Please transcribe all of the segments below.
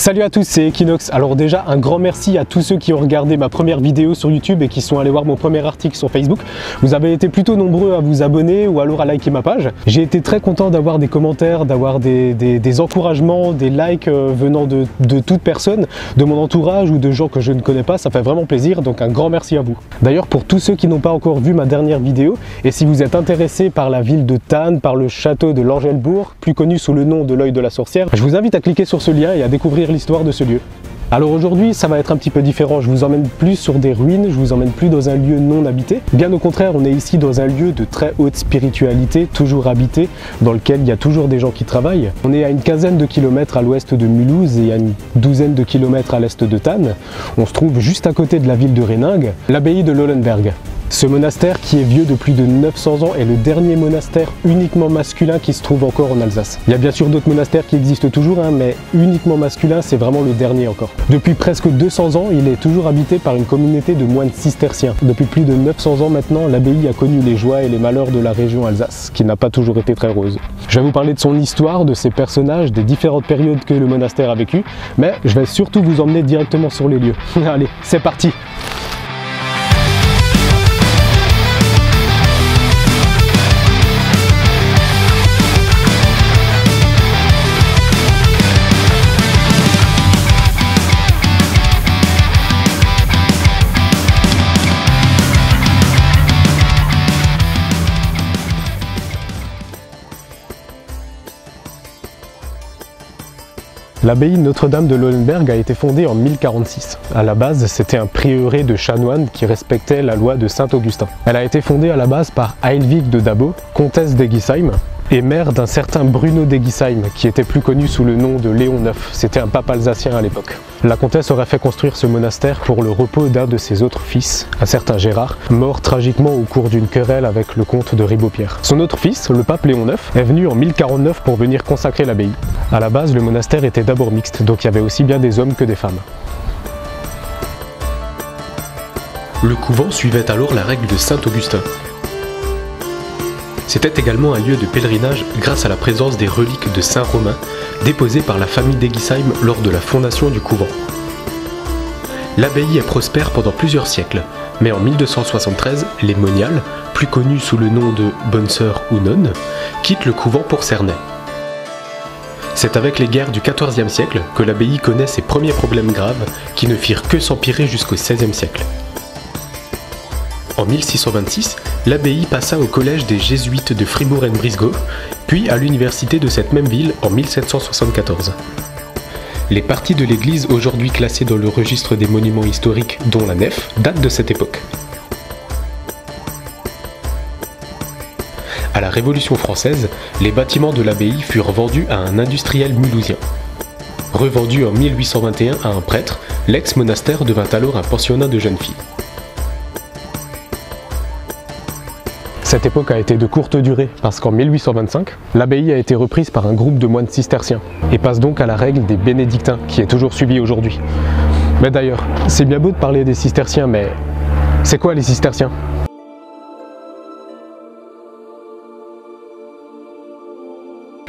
Salut à tous, c'est Equinox. Alors déjà un grand merci à tous ceux qui ont regardé ma première vidéo sur YouTube et qui sont allés voir mon premier article sur Facebook. Vous avez été plutôt nombreux à vous abonner ou alors à liker ma page. J'ai été très content d'avoir des commentaires, d'avoir des encouragements, des likes venant de toute personne, de mon entourage ou de gens que je ne connais pas. Ça fait vraiment plaisir, donc un grand merci à vous. D'ailleurs pour tous ceux qui n'ont pas encore vu ma dernière vidéo, et si vous êtes intéressé par la ville de Thann, par le château de l'Angelbourg, plus connu sous le nom de l'œil de la sorcière, je vous invite à cliquer sur ce lien et à découvrir l'histoire de ce lieu. Alors aujourd'hui ça va être un petit peu différent, je vous emmène plus sur des ruines, je vous emmène plus dans un lieu non habité. Bien au contraire, on est ici dans un lieu de très haute spiritualité, toujours habité, dans lequel il y a toujours des gens qui travaillent. On est à une quinzaine de kilomètres à l'ouest de Mulhouse et à une douzaine de kilomètres à l'est de Thann. On se trouve juste à côté de la ville de Rhéningue, l'abbaye de Lohlenberg. Ce monastère qui est vieux de plus de 900 ans est le dernier monastère uniquement masculin qui se trouve encore en Alsace. Il y a bien sûr d'autres monastères qui existent toujours, mais uniquement masculin, c'est vraiment le dernier encore. Depuis presque 200 ans, il est toujours habité par une communauté de moines cisterciens. Depuis plus de 900 ans maintenant, l'abbaye a connu les joies et les malheurs de la région Alsace, qui n'a pas toujours été très rose. Je vais vous parler de son histoire, de ses personnages, des différentes périodes que le monastère a vécues, mais je vais surtout vous emmener directement sur les lieux. Allez, c'est parti! L'abbaye Notre-Dame de Lohlenberg a été fondée en 1046. À la base, c'était un prieuré de chanoines qui respectait la loi de Saint-Augustin. Elle a été fondée à la base par Heilwig de Dabo, comtesse d'Egisheim, et mère d'un certain Bruno d'Egisheim, qui était plus connu sous le nom de Léon IX. C'était un pape alsacien à l'époque. La comtesse aurait fait construire ce monastère pour le repos d'un de ses autres fils, un certain Gérard, mort tragiquement au cours d'une querelle avec le comte de Ribeaupierre. Son autre fils, le pape Léon IX, est venu en 1049 pour venir consacrer l'abbaye. À la base, le monastère était d'abord mixte, donc il y avait aussi bien des hommes que des femmes. Le couvent suivait alors la règle de Saint-Augustin. C'était également un lieu de pèlerinage grâce à la présence des reliques de Saint Romain déposées par la famille d'Egisheim lors de la fondation du couvent. L'abbaye est prospère pendant plusieurs siècles, mais en 1273, les moniales, plus connus sous le nom de bonnes sœurs ou nonnes, quittent le couvent pour Cernay. C'est avec les guerres du XIVe siècle que l'abbaye connaît ses premiers problèmes graves qui ne firent que s'empirer jusqu'au XVIe siècle. En 1626, l'abbaye passa au collège des jésuites de Fribourg-en-Brisgau, puis à l'université de cette même ville en 1774. Les parties de l'église aujourd'hui classées dans le registre des monuments historiques, dont la nef, datent de cette époque. À la Révolution française, les bâtiments de l'abbaye furent vendus à un industriel mulhousien. Revendu en 1821 à un prêtre, l'ex-monastère devint alors un pensionnat de jeunes filles. Cette époque a été de courte durée parce qu'en 1825, l'abbaye a été reprise par un groupe de moines cisterciens et passe donc à la règle des bénédictins qui est toujours suivie aujourd'hui. Mais d'ailleurs, c'est bien beau de parler des cisterciens, mais c'est quoi les cisterciens ?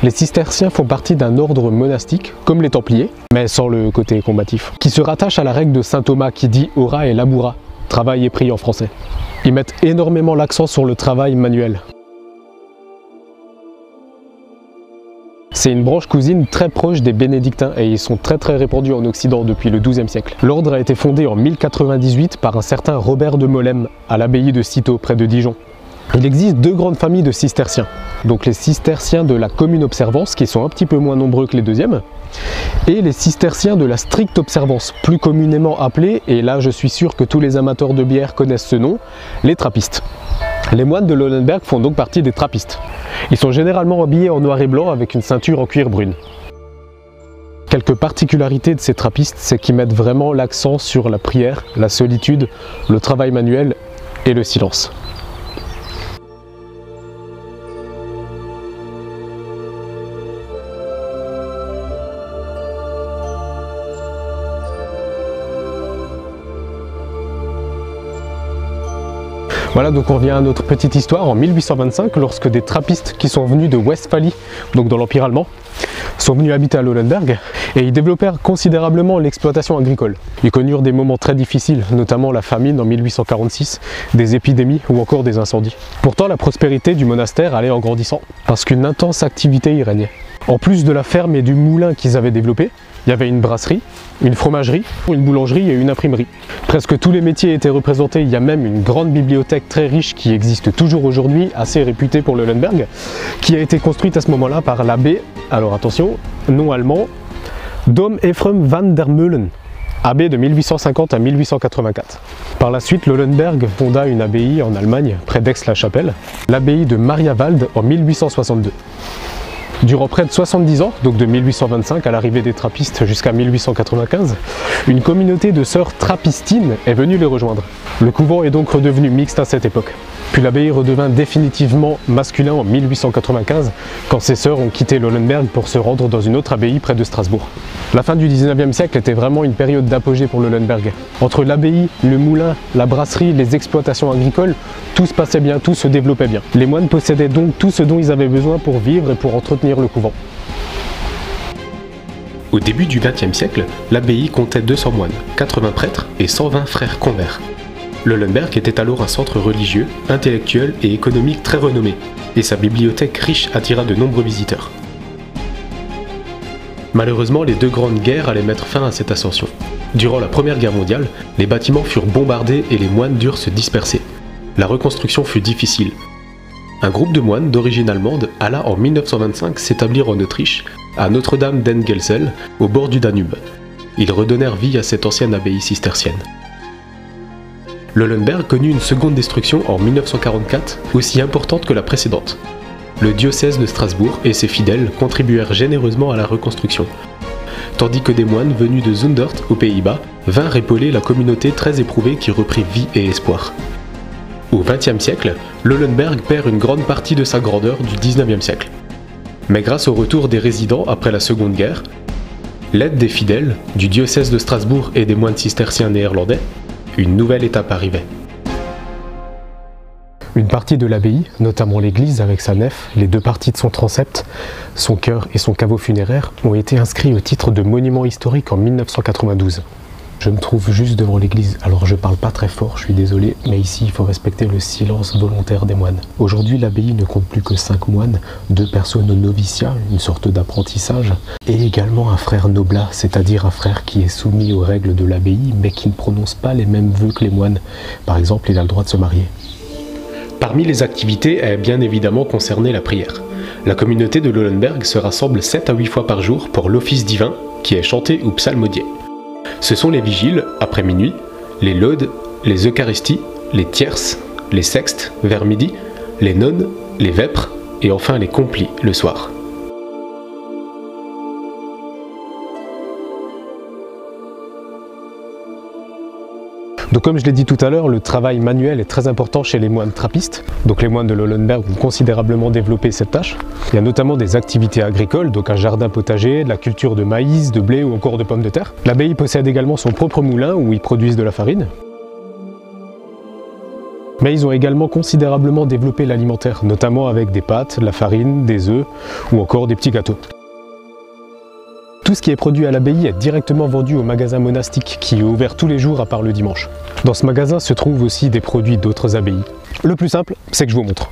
Les cisterciens font partie d'un ordre monastique, comme les Templiers, mais sans le côté combatif, qui se rattache à la règle de saint Thomas qui dit « ora et labora », travail et prix en français. Ils mettent énormément l'accent sur le travail manuel. C'est une branche cousine très proche des bénédictins et ils sont très répandus en Occident depuis le XIIe siècle. L'ordre a été fondé en 1098 par un certain Robert de Molem à l'abbaye de Cîteaux près de Dijon. Il existe deux grandes familles de cisterciens, donc les cisterciens de la commune observance qui sont un petit peu moins nombreux que les deuxièmes, et les cisterciens de la stricte observance, plus communément appelés, et là je suis sûr que tous les amateurs de bière connaissent ce nom, les trappistes. Les moines de Lohlenberg font donc partie des trappistes. Ils sont généralement habillés en noir et blanc avec une ceinture en cuir brune. Quelques particularités de ces trappistes, c'est qu'ils mettent vraiment l'accent sur la prière, la solitude, le travail manuel et le silence. Voilà, donc on revient à notre petite histoire. En 1825, lorsque des trappistes qui sont venus de Westphalie, donc dans l'Empire allemand, sont venus habiter à Lohlenberg, Et ils développèrent considérablement l'exploitation agricole. Ils connurent des moments très difficiles, notamment la famine en 1846, des épidémies ou encore des incendies. Pourtant, la prospérité du monastère allait en grandissant, parce qu'une intense activité y régnait. En plus de la ferme et du moulin qu'ils avaient développé, il y avait une brasserie, une fromagerie, une boulangerie et une imprimerie. Presque tous les métiers étaient représentés, il y a même une grande bibliothèque très riche qui existe toujours aujourd'hui, assez réputée pour le Leuenberg, qui a été construite à ce moment-là par l'abbé, alors attention, nom allemand, Dom Ephrem van der Meulen, abbé de 1850 à 1884. Par la suite, le Leuenberg fonda une abbaye en Allemagne, près d'Aix-la-Chapelle, l'abbaye de Mariawald en 1862. Durant près de 70 ans, donc de 1825 à l'arrivée des trappistes jusqu'à 1895, une communauté de sœurs trappistines est venue les rejoindre. Le couvent est donc redevenu mixte à cette époque. Puis l'abbaye redevint définitivement masculin en 1895, quand ses sœurs ont quitté le Leuenberg pour se rendre dans une autre abbaye près de Strasbourg. La fin du 19e siècle était vraiment une période d'apogée pour le Leuenberg. Entre l'abbaye, le moulin, la brasserie, les exploitations agricoles, tout se passait bien, tout se développait bien. Les moines possédaient donc tout ce dont ils avaient besoin pour vivre et pour entretenir le couvent. Au début du XXe siècle, l'abbaye comptait 200 moines, 80 prêtres et 120 frères convers. Le Leuenberg était alors un centre religieux, intellectuel et économique très renommé, et sa bibliothèque riche attira de nombreux visiteurs. Malheureusement, les deux grandes guerres allaient mettre fin à cette ascension. Durant la Première Guerre mondiale, les bâtiments furent bombardés et les moines durent se disperser. La reconstruction fut difficile. Un groupe de moines d'origine allemande alla en 1925 s'établir en Autriche, à Notre-Dame d'Engelsel, au bord du Danube. Ils redonnèrent vie à cette ancienne abbaye cistercienne. Le Leuenberg connut une seconde destruction en 1944, aussi importante que la précédente. Le diocèse de Strasbourg et ses fidèles contribuèrent généreusement à la reconstruction, tandis que des moines venus de Zundert, aux Pays-Bas, vinrent épauler la communauté très éprouvée qui reprit vie et espoir. Au XXe siècle, le Leuenberg perd une grande partie de sa grandeur du XIXe siècle. Mais grâce au retour des résidents après la Seconde Guerre, l'aide des fidèles, du diocèse de Strasbourg et des moines cisterciens néerlandais, une nouvelle étape arrivait. Une partie de l'abbaye, notamment l'église avec sa nef, les deux parties de son transept, son chœur et son caveau funéraire, ont été inscrits au titre de monument historique en 1992. Je me trouve juste devant l'église, alors je parle pas très fort, je suis désolé, mais ici il faut respecter le silence volontaire des moines. Aujourd'hui, l'abbaye ne compte plus que 5 moines, 2 personnes au noviciat, une sorte d'apprentissage, et également un frère noblat, c'est-à-dire un frère qui est soumis aux règles de l'abbaye, mais qui ne prononce pas les mêmes vœux que les moines. Par exemple, il a le droit de se marier. Parmi les activités est bien évidemment concernée la prière. La communauté de Leuenberg se rassemble 7 à 8 fois par jour pour l'office divin, qui est chanté ou psalmodié. Ce sont les vigiles, après minuit, les laudes, les eucharisties, les tierces, les sextes, vers midi, les nonnes, les vêpres, et enfin les complis, le soir. Donc comme je l'ai dit tout à l'heure, le travail manuel est très important chez les moines trappistes. Donc les moines de Leuenberg ont considérablement développé cette tâche. Il y a notamment des activités agricoles, donc un jardin potager, de la culture de maïs, de blé ou encore de pommes de terre. L'abbaye possède également son propre moulin où ils produisent de la farine. Mais ils ont également considérablement développé l'alimentaire, notamment avec des pâtes, de la farine, des œufs ou encore des petits gâteaux. Tout ce qui est produit à l'abbaye est directement vendu au magasin monastique qui est ouvert tous les jours à part le dimanche. Dans ce magasin se trouvent aussi des produits d'autres abbayes. Le plus simple, c'est que je vous montre.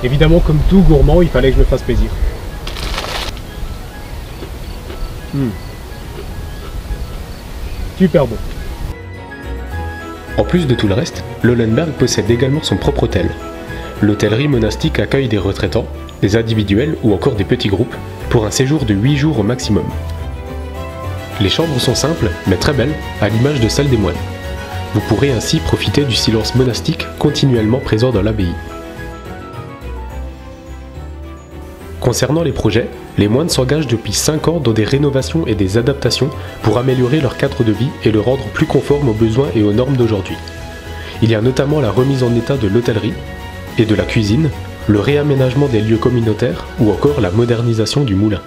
Évidemment, comme tout gourmand, il fallait que je me fasse plaisir. Super bon. En plus de tout le reste, le Leuenberg possède également son propre hôtel. L'hôtellerie monastique accueille des retraitants, des individuels ou encore des petits groupes pour un séjour de 8 jours au maximum. Les chambres sont simples mais très belles, à l'image de celles des moines. Vous pourrez ainsi profiter du silence monastique continuellement présent dans l'abbaye. Concernant les projets, les moines s'engagent depuis 5 ans dans des rénovations et des adaptations pour améliorer leur cadre de vie et le rendre plus conforme aux besoins et aux normes d'aujourd'hui. Il y a notamment la remise en état de l'hôtellerie et de la cuisine, le réaménagement des lieux communautaires ou encore la modernisation du moulin.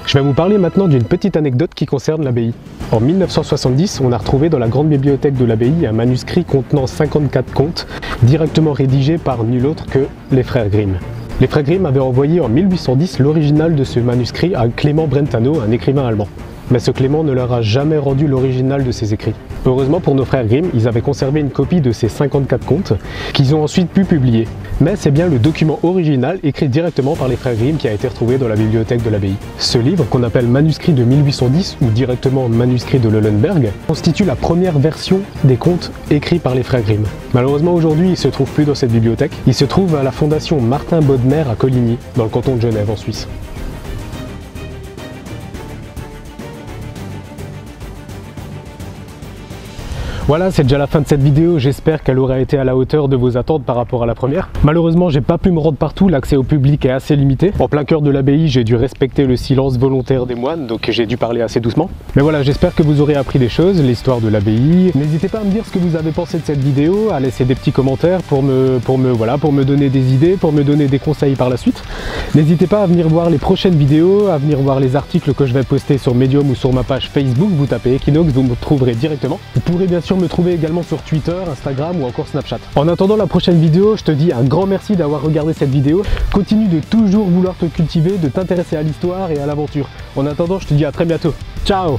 Je vais vous parler maintenant d'une petite anecdote qui concerne l'abbaye. En 1970, on a retrouvé dans la grande bibliothèque de l'abbaye un manuscrit contenant 54 contes, directement rédigés par nul autre que les frères Grimm. Les frères Grimm avaient envoyé en 1810 l'original de ce manuscrit à Clément Brentano, un écrivain allemand. Mais ce Clément ne leur a jamais rendu l'original de ses écrits. Heureusement pour nos frères Grimm, ils avaient conservé une copie de ces 54 contes qu'ils ont ensuite pu publier. Mais c'est bien le document original écrit directement par les frères Grimm qui a été retrouvé dans la bibliothèque de l'abbaye. Ce livre, qu'on appelle manuscrit de 1810 ou directement manuscrit de Leulenberg, constitue la première version des contes écrits par les frères Grimm. Malheureusement aujourd'hui, il ne se trouve plus dans cette bibliothèque. Il se trouve à la fondation Martin Bodmer à Coligny, dans le canton de Genève en Suisse. Voilà, c'est déjà la fin de cette vidéo, j'espère qu'elle aura été à la hauteur de vos attentes par rapport à la première. Malheureusement, j'ai pas pu me rendre partout, l'accès au public est assez limité. En plein cœur de l'abbaye, j'ai dû respecter le silence volontaire des moines, donc j'ai dû parler assez doucement. Mais voilà, j'espère que vous aurez appris des choses, l'histoire de l'abbaye. N'hésitez pas à me dire ce que vous avez pensé de cette vidéo, à laisser des petits commentaires pour me donner des idées, pour me donner des conseils par la suite. N'hésitez pas à venir voir les prochaines vidéos, à venir voir les articles que je vais poster sur Medium ou sur ma page Facebook, vous tapez Equinox, vous me trouverez directement. Vous pourrez bien sûr me trouver également sur Twitter, Instagram ou encore Snapchat. En attendant la prochaine vidéo, je te dis un grand merci d'avoir regardé cette vidéo. Continue de toujours vouloir te cultiver, de t'intéresser à l'histoire et à l'aventure. En attendant, je te dis à très bientôt. Ciao!